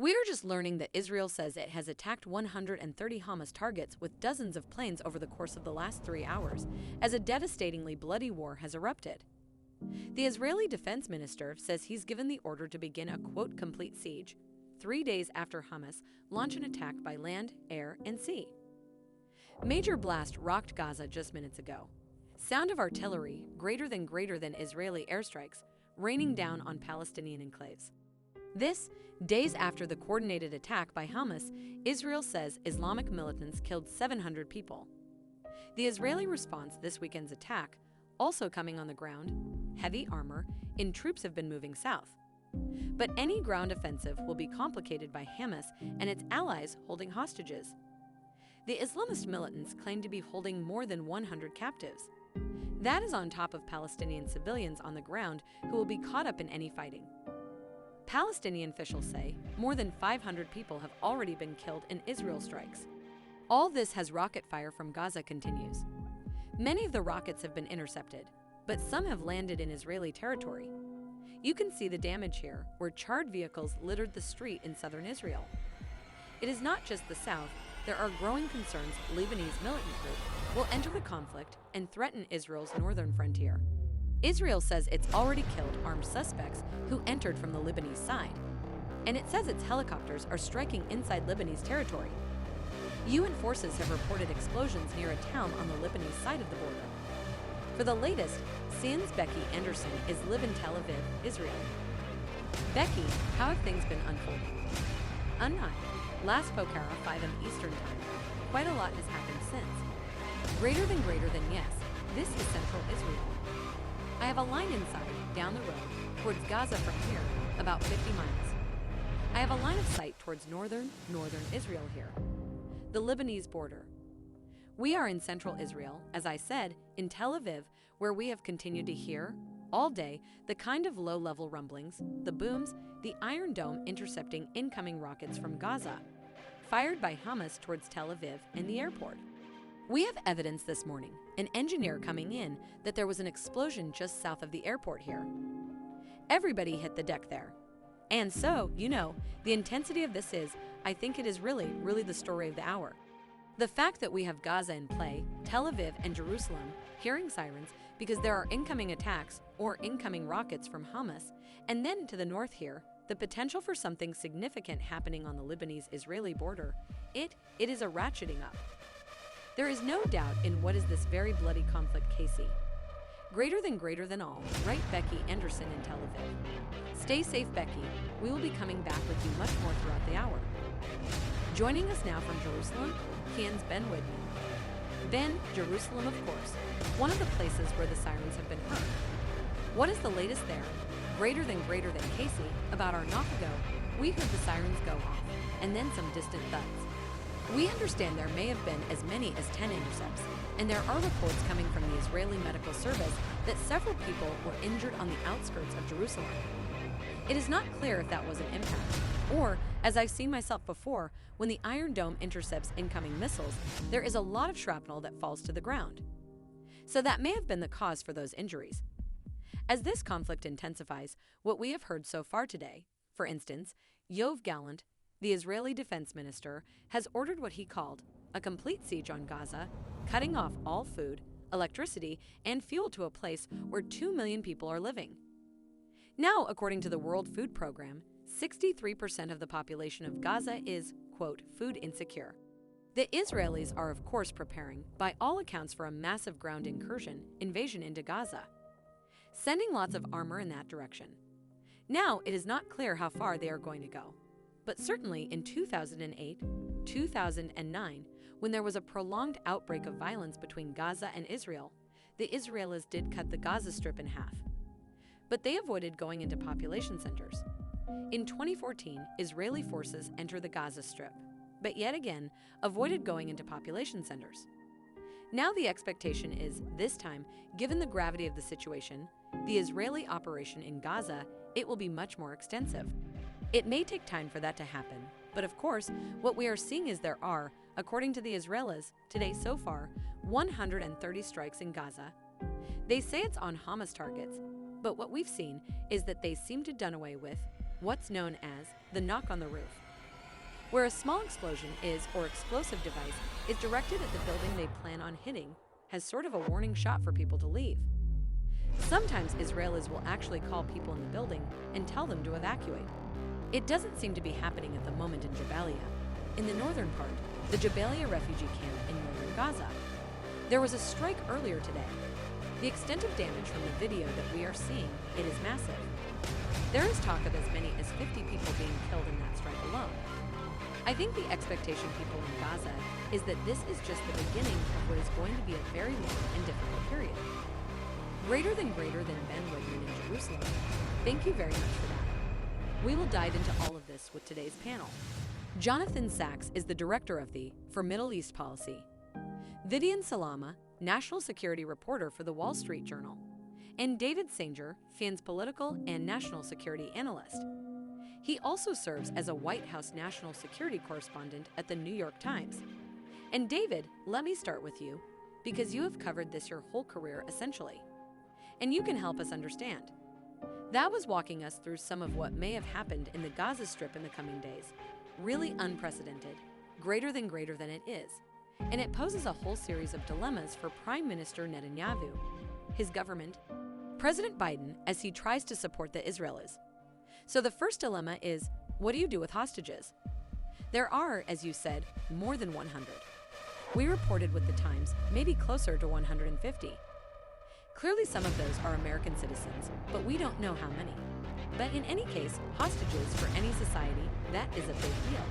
We are just learning that Israel says it has attacked 130 Hamas targets with dozens of planes over the course of the last 3 hours, as a devastatingly bloody war has erupted. The Israeli defense minister says he's given the order to begin a, quote, complete siege, 3 days after Hamas launched an attack by land, air, and sea. Major blast rocked Gaza just minutes ago. Sound of artillery greater than Israeli airstrikes raining down on Palestinian enclaves. This, days after the coordinated attack by Hamas, Israel says Islamic militants killed 700 people. The Israeli response to this weekend's attack, also coming on the ground, heavy armor, and troops have been moving south. But any ground offensive will be complicated by Hamas and its allies holding hostages. The Islamist militants claim to be holding more than 100 captives. That is on top of Palestinian civilians on the ground who will be caught up in any fighting. Palestinian officials say more than 500 people have already been killed in Israel strikes. All this as rocket fire from Gaza continues. Many of the rockets have been intercepted, but some have landed in Israeli territory. You can see the damage here, where charred vehicles littered the street in southern Israel. It is not just the south. There are growing concerns Lebanese militant group will enter the conflict and threaten Israel's northern frontier. Israel says it's already killed armed suspects who entered from the Lebanese side, and it says its helicopters are striking inside Lebanese territory. UN forces have reported explosions near a town on the Lebanese side of the border. For the latest, CNN's Becky Anderson is live in Tel Aviv, Israel. Becky, how have things been unfolding? Unknown. Last Pokhara 5 m Eastern Time. Quite a lot has happened since. Greater than yes, this is central Israel. I have a line inside, down the road, towards Gaza from here, about 50 miles. I have a line of sight towards northern Israel here, the Lebanese border. We are in central Israel, as I said, in Tel Aviv, where we have continued to hear, all day, the kind of low-level rumblings, the booms, the Iron Dome intercepting incoming rockets from Gaza, fired by Hamas towards Tel Aviv and the airport. We have evidence this morning, an engineer coming in, that there was an explosion just south of the airport here. Everybody hit the deck there. And so, the intensity of this is, I think it is really the story of the hour. The fact that we have Gaza in play, Tel Aviv and Jerusalem, hearing sirens because there are incoming attacks or incoming rockets from Hamas, and then to the north here, the potential for something significant happening on the Lebanese-Israeli border, it is a ratcheting up. There is no doubt in what is this very bloody conflict, Casey. Greater than all, right? Becky Anderson in Tel Aviv. Stay safe, Becky. We will be coming back with you much more throughout the hour. Joining us now from Jerusalem, CNN's Ben Whitman. Ben, Jerusalem, of course, one of the places where the sirens have been heard. What is the latest there? Greater than Casey, about our knock ago, we heard the sirens go off, and then some distant thuds. We understand there may have been as many as 10 intercepts, and there are reports coming from the Israeli Medical Service that several people were injured on the outskirts of Jerusalem. It is not clear if that was an impact, or, as I've seen myself before, when the Iron Dome intercepts incoming missiles, there is a lot of shrapnel that falls to the ground. So that may have been the cause for those injuries. As this conflict intensifies, what we have heard so far today, for instance, Yoav Gallant, the Israeli defense minister, has ordered what he called a complete siege on Gaza, cutting off all food, electricity, and fuel to a place where 2 million people are living. Now, according to the World Food Program, 63% of the population of Gaza is, quote, food insecure. The Israelis are, of course, preparing, by all accounts, for a massive ground invasion into Gaza, sending lots of armor in that direction. Now, it is not clear how far they are going to go. But certainly in 2008, 2009, when there was a prolonged outbreak of violence between Gaza and Israel, the Israelis did cut the Gaza Strip in half. But they avoided going into population centers. In 2014, Israeli forces entered the Gaza Strip, but yet again avoided going into population centers. Now the expectation is, this time, given the gravity of the situation, the Israeli operation in Gaza, it will be much more extensive. It may take time for that to happen, but of course, what we are seeing is there are, according to the Israelis, today so far, 130 strikes in Gaza. They say it's on Hamas targets, but what we've seen is that they seem to have done away with what's known as the knock on the roof. where a small explosion is or explosive device is directed at the building they plan on hitting, has sort of a warning shot for people to leave. Sometimes Israelis will actually call people in the building and tell them to evacuate. It doesn't seem to be happening at the moment in Jabalia, in the northern part, the Jabalia refugee camp in northern Gaza. There was a strike earlier today. The extent of damage from the video that we are seeing, it is massive. There is talk of as many as 50 people being killed in that strike alone. I think the expectation people in Gaza is that this is just the beginning of what is going to be a very long and difficult period. Greater than Ben Wigman in Jerusalem. Thank you very much for that. We will dive into all of this with today's panel. Jonathan Sachs is the director of the for Middle East Policy. Vivian Salama, national security reporter for the Wall Street Journal. And David Sanger, FIN's political and national security analyst. He also serves as a White House national security correspondent at the New York Times. And David, let me start with you, because you have covered this your whole career essentially. And you can help us understand. That was walking us through some of what may have happened in the Gaza Strip in the coming days. Really unprecedented, greater than it is. And it poses a whole series of dilemmas for Prime Minister Netanyahu, his government, President Biden, as he tries to support the Israelis. So the first dilemma is, what do you do with hostages? There are, as you said, more than 100. We reported with the Times, maybe closer to 150. Clearly some of those are American citizens, but we don't know how many. But in any case, hostages for any society, that is a big deal.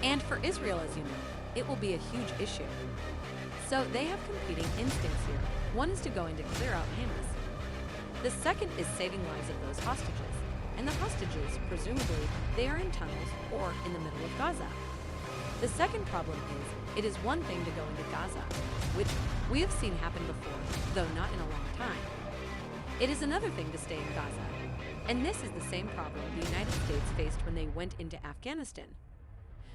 And for Israel, as you know, it will be a huge issue. So they have competing instincts here. One is to go in to clear out Hamas. The second is saving lives of those hostages. And the hostages, presumably, they are in tunnels or in the middle of Gaza. The second problem is, it is one thing to go into Gaza, which we have seen happen before, though not in a long time. It is another thing to stay in Gaza. And this is the same problem the United States faced when they went into Afghanistan.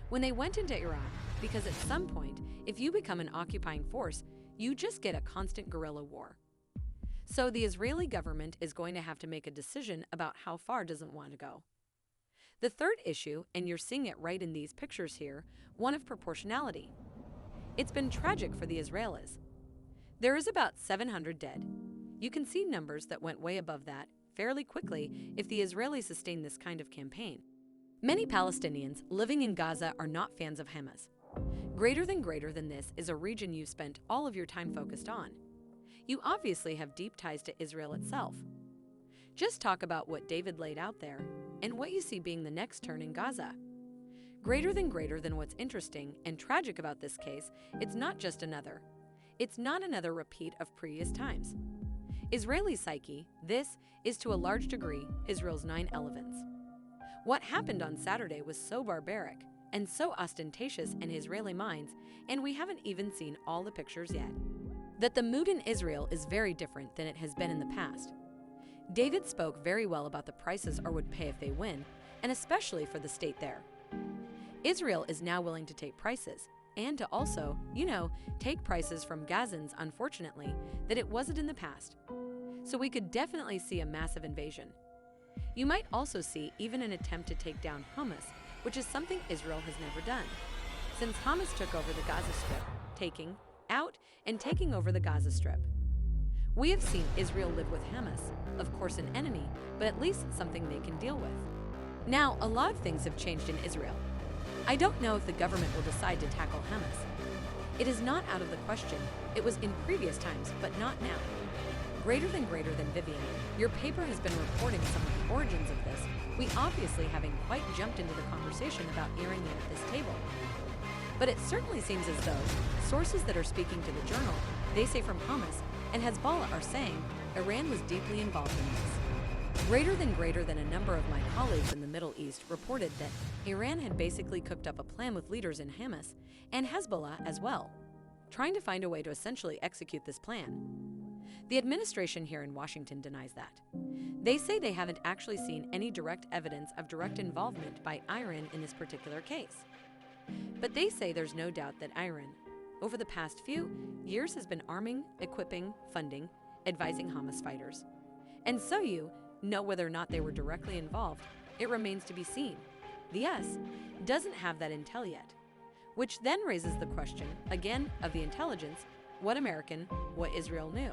When they went into Iraq, because at some point, if you become an occupying force, you just get a constant guerrilla war. So the Israeli government is going to have to make a decision about how far does it want to go. The third issue, and you're seeing it right in these pictures here, one of proportionality. It's been tragic for the Israelis. There is about 700 dead. You can see numbers that went way above that fairly quickly if the Israelis sustain this kind of campaign. Many Palestinians living in Gaza are not fans of Hamas. Greater than this is a region you've spent all of your time focused on. You obviously have deep ties to Israel itself. Just talk about what David laid out there and what you see being the next turn in Gaza. Greater than what's interesting and tragic about this case, it's not not another repeat of previous times. Israeli psyche, this is to a large degree Israel's 9 elements. What happened on Saturday was so barbaric and so ostentatious in Israeli minds, and we haven't even seen all the pictures yet, that the mood in Israel is very different than it has been in the past. David spoke very well about the prices Ar would pay if they win, and especially for the state there. Israel is now willing to take prices, and to also, take prices from Gazans, unfortunately, that it wasn't in the past. So we could definitely see a massive invasion. You might also see even an attempt to take down Hamas, which is something Israel has never done. Since Hamas took over the Gaza Strip, taking over the Gaza Strip. We have seen Israel live with Hamas, of course an enemy, but at least something they can deal with. Now, a lot of things have changed in Israel. I don't know if the government will decide to tackle Hamas. It is not out of the question. It was in previous times, but not now. Greater than Vivian, your paper has been reporting some of the origins of this, we obviously haven't quite jumped into the conversation about Iran yet at this table. But it certainly seems as though sources that are speaking to the journal, they say from Hamas and Hezbollah are saying Iran was deeply involved in this. Greater than a number of my colleagues in the Middle East reported that Iran had basically cooked up a plan with leaders in Hamas and Hezbollah as well, trying to find a way to essentially execute this plan. The administration here in Washington denies that. They say they haven't actually seen any direct evidence of direct involvement by Iran in this particular case. But they say there's no doubt that Iran, over the past few years, has been arming, equipping, funding, advising Hamas fighters. And so whether or not they were directly involved, it remains to be seen. The U.S. doesn't have that intel yet, which then raises the question, again, of the intelligence, what American, what Israel knew.